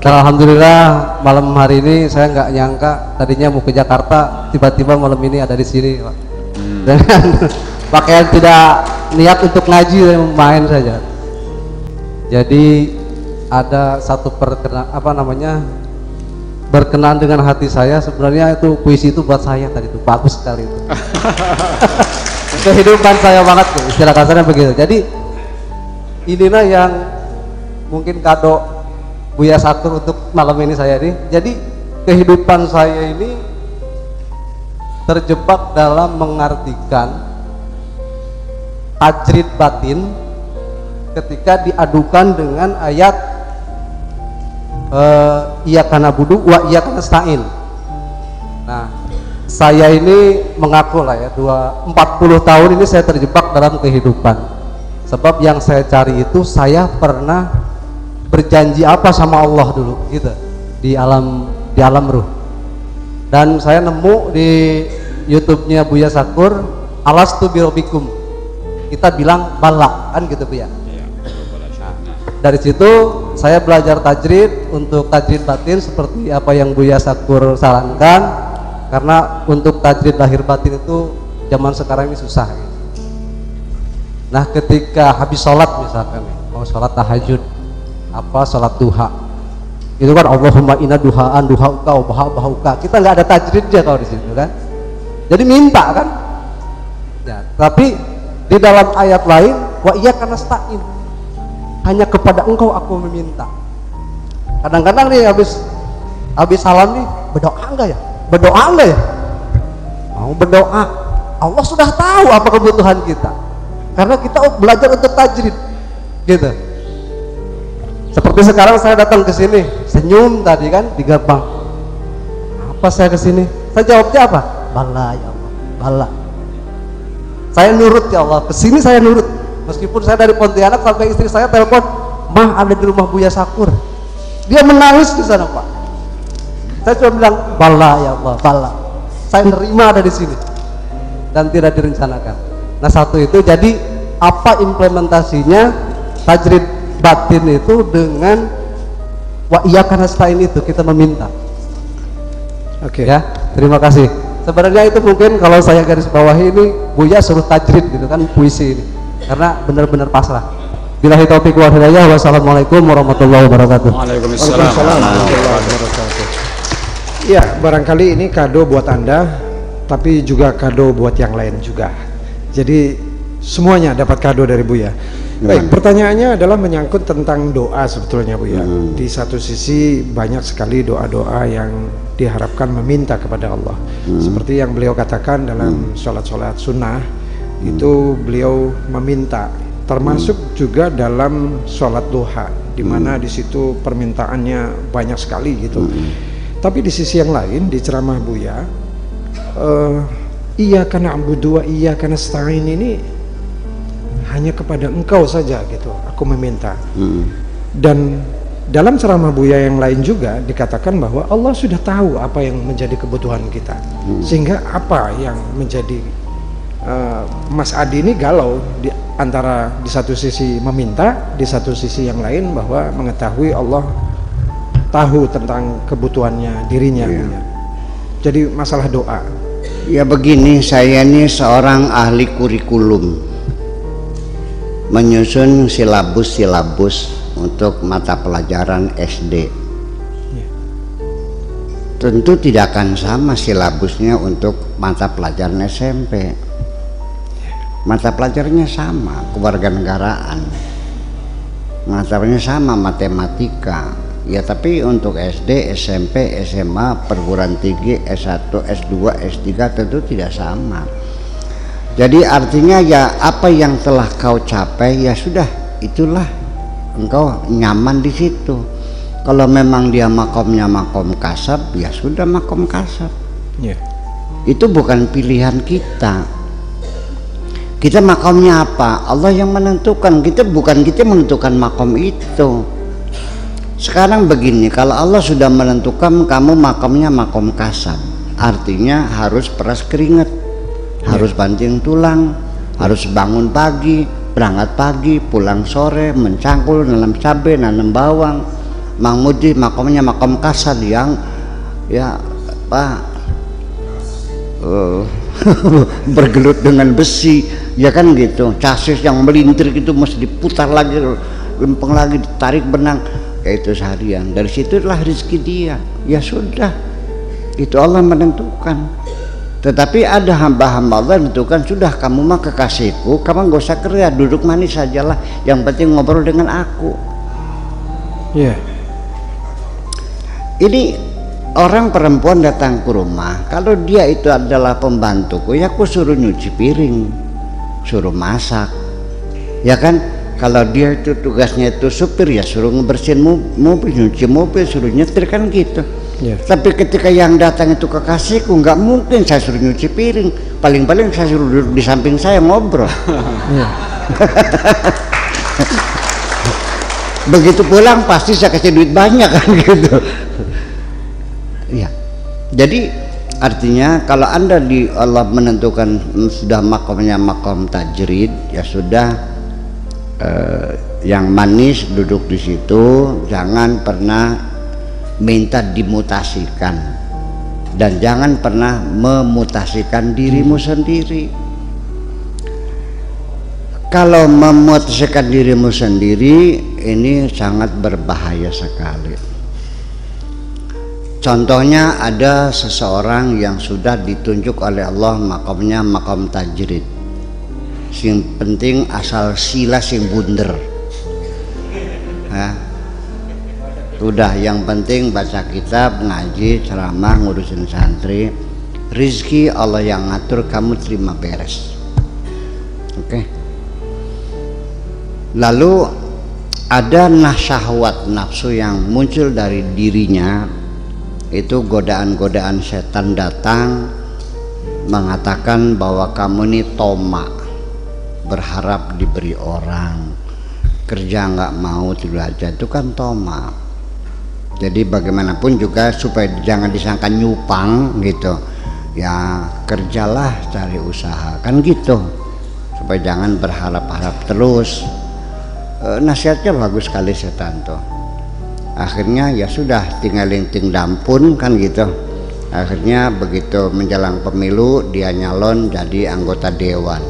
Dan alhamdulillah malam hari ini saya nggak nyangka, tadinya mau ke Jakarta, tiba-tiba malam ini ada di sini, Pak. Dengan pakaian tidak niat untuk ngaji dan main saja. Jadi ada satu berkenan dengan hati saya. Sebenarnya itu puisi itu buat saya tadi, itu bagus sekali itu. Kehidupan saya banget, istilah kasarnya begitu. Jadi inilah yang mungkin kado Buya Sakur untuk malam ini saya ini. Jadi kehidupan saya ini terjebak dalam mengartikan tajrid batin ketika diadukan dengan ayat iyyaka na'budu wa iyyaka nasta'in. Nah, saya ini mengaku lah ya, 40 tahun ini saya terjebak dalam kehidupan. Sebab yang saya cari itu, saya pernah berjanji apa sama Allah dulu gitu di alam ruh. Dan saya nemu di YouTube-nya Buya Sakur, alastu birobikum, kita bilang bala kan gitu Bu ya. Nah, dari situ saya belajar tajrid untuk tajrid batin seperti apa yang Buya Sakur sarankan, karena untuk tajrid lahir batin itu zaman sekarang ini susah gitu. Nah, ketika habis sholat misalkan mau sholat tahajud, apa sholat duha, itu kan Allahumma inna duhaan duhauka wa bahauka, kita nggak ada tajridnya kalau di situ kan. Jadi minta kan ya, tapi di dalam ayat lain wa iyyaka nasta'in, hanya kepada engkau aku meminta. Kadang-kadang nih habis salam nih, berdoa enggak ya, mau berdoa, Allah sudah tahu apa kebutuhan kita, karena kita belajar untuk tajrid gitu. Seperti sekarang saya datang ke sini, senyum tadi kan di gerbang. Apa saya ke sini? Saya jawabnya apa? Bala ya Allah, bala. Saya nurut ya Allah, ke sini saya nurut. Meskipun saya dari Pontianak sampai istri saya telepon, "Mah, ada di rumah Buya Sakur." Dia menangis di sana, Pak. Saya cuma bilang, "Bala ya Allah, bala." Saya nerima ada di sini dan tidak direncanakan. Nah, satu itu, jadi apa implementasinya tajrid batin itu dengan wa iyyaka nasta'in itu kita meminta. Oke. Ya, terima kasih. Sebenarnya itu mungkin kalau saya garis bawahi ini, Buya suruh tajrid gitu kan puisi ini, karena benar-benar pasrah. Billahi taufiq wal hidayah. Wassalamualaikum warahmatullahi wabarakatuh. Waalaikumsalam warahmatullahi wabarakatuh. Ya, barangkali ini kado buat Anda, tapi juga kado buat yang lain juga. Jadi semuanya dapat kado dari Buya. Baik, pertanyaannya adalah menyangkut tentang doa sebetulnya Bu ya. Di satu sisi banyak sekali doa-doa yang diharapkan meminta kepada Allah. Seperti yang beliau katakan dalam sholat-sholat sunnah, itu beliau meminta. Termasuk juga dalam sholat duha, di mana di situ permintaannya banyak sekali gitu. Tapi di sisi yang lain, di ceramah Buya, iyyaka na'budu wa iyyaka nasta'in ini hanya kepada engkau saja gitu aku meminta. Dan dalam ceramah Buya yang lain juga dikatakan bahwa Allah sudah tahu apa yang menjadi kebutuhan kita, sehingga apa yang menjadi Mas Adi ini galau antara di satu sisi meminta, di satu sisi yang lain bahwa mengetahui Allah tahu tentang kebutuhannya dirinya. Jadi masalah doa ya begini, saya ini seorang ahli kurikulum, menyusun silabus untuk mata pelajaran SD. Tentu tidak akan sama silabusnya untuk mata pelajaran SMP. Mata pelajarannya sama, kewarganegaraan. Mata pelajarannya sama, matematika. Ya, tapi untuk SD, SMP, SMA, perguruan tinggi, S1, S2, S3 tentu tidak sama. Jadi artinya ya apa yang telah kau capai ya sudah, itulah engkau nyaman di situ. Kalau memang dia makomnya makom kasab, ya sudah makom kasab. Itu bukan pilihan kita. Kita makomnya apa? Allah yang menentukan. Kita menentukan makom itu. Sekarang begini, kalau Allah sudah menentukan kamu makomnya makom kasab, artinya harus peras keringat, harus banting tulang, harus bangun pagi, berangkat pagi, pulang sore, mencangkul, nanam cabai, nanam bawang, Mang Mudi makomnya makom kasar yang ya apa bergelut dengan besi, ya kan gitu, chassis yang melintir gitu mesti diputar lagi, lempeng lagi, ditarik benang, kayak itu seharian. Dari situlah rezeki dia. Ya sudah, itu Allah menentukan. Tetapi ada hamba-hamba Allah menentukan, sudah kamu mah kekasihku, kamu gak usah kerja, duduk manis sajalah, yang penting ngobrol dengan aku. Ya. Ini orang perempuan datang ke rumah, kalau dia itu adalah pembantuku, ya aku suruh nyuci piring, suruh masak, ya kan. Kalau dia itu tugasnya itu supir, ya suruh ngebersihin mobil, nyuci mobil, suruh nyetir, kan gitu. Ya. Tapi ketika yang datang itu kekasihku, nggak mungkin saya suruh nyuci piring, paling-paling saya suruh duduk di samping saya ngobrol. Ya. Begitu pulang pasti saya kasih duit banyak, kan gitu. Ya, jadi artinya kalau Anda di Allah menentukan sudah makomnya makom tajrid, ya sudah, yang manis duduk di situ, jangan pernah minta dimutasikan dan jangan pernah memutasikan dirimu sendiri. Kalau memutasikan dirimu sendiri ini sangat berbahaya sekali. Contohnya ada seseorang yang sudah ditunjuk oleh Allah makomnya makom tajrid, sing penting asal sila sing bunder, udah yang penting baca kitab, ngaji, ceramah, ngurusin santri, rizki Allah yang ngatur, kamu terima beres. Oke. Lalu ada syahwat nafsu yang muncul dari dirinya, itu godaan-godaan setan datang mengatakan bahwa kamu ini tomak, berharap diberi orang, kerja nggak mau, tidur aja, itu kan tomak. Jadi bagaimanapun juga supaya jangan disangka nyupang gitu, ya kerjalah, cari usaha, kan gitu, supaya jangan berharap-harap terus. Nasihatnya bagus sekali setan tuh. Akhirnya ya sudah tinggal ting dampun, kan gitu. Akhirnya begitu menjelang pemilu dia nyalon jadi anggota dewan,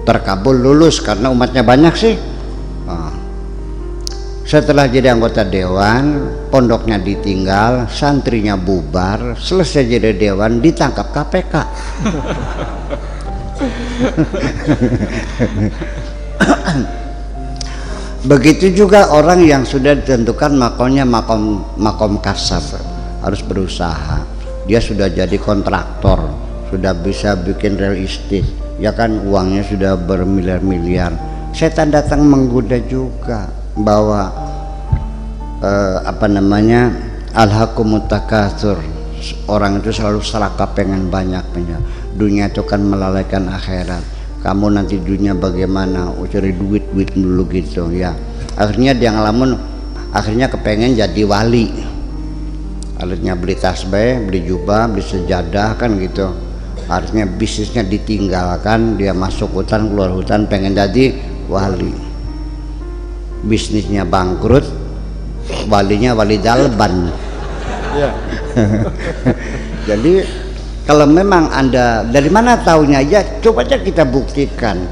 terkabul lulus karena umatnya banyak sih. Setelah jadi anggota dewan, pondoknya ditinggal, santrinya bubar, selesai jadi dewan ditangkap KPK. Begitu juga orang yang sudah ditentukan makomnya makom kasar, harus berusaha. Dia sudah jadi kontraktor, sudah bisa bikin real estate, ya kan, uangnya sudah bermiliar-miliar. Setan datang menggoda juga bahwa alhaqumut takatsur, orang itu selalu serakah pengen banyak, dunia itu kan melalaikan akhirat. Kamu nanti dunia bagaimana, cari duit dulu gitu ya. Akhirnya dia ngelamun, akhirnya kepengen jadi wali. Akhirnya beli tasbih, beli jubah, beli sejadah, kan gitu. Akhirnya bisnisnya ditinggalkan, dia masuk hutan, keluar hutan, pengen jadi wali. Bisnisnya bangkrut, walinya wali dalban. Ya. Jadi kalau memang Anda dari mana taunya, ya coba aja kita buktikan.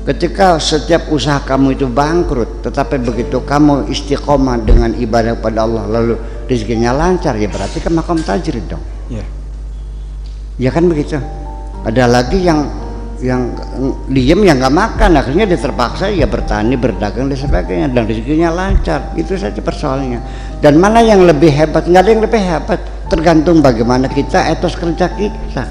Ketika setiap usaha kamu itu bangkrut, tetapi begitu kamu istiqomah dengan ibadah pada Allah, lalu rezekinya lancar, ya berarti kan makom tajrid dong. Ya. Ya kan begitu. Ada lagi yang diem, yang nggak makan, akhirnya dia terpaksa ya bertani, berdagang dan sebagainya, dan rezekinya lancar. Itu saja persoalannya. Dan mana yang lebih hebat? Nggak ada yang lebih hebat. Tergantung bagaimana kita, etos kerja kita.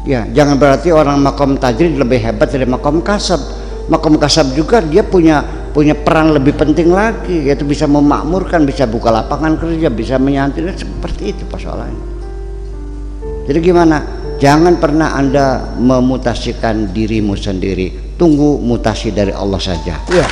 Ya, jangan berarti orang makom tajrid lebih hebat dari makom kasab. Makom kasab juga dia punya peran lebih penting lagi, yaitu bisa memakmurkan, bisa buka lapangan kerja, bisa menyantri, seperti itu persoalannya. Jadi gimana? Jangan pernah Anda memutasikan dirimu sendiri. Tunggu mutasi dari Allah saja. Ya.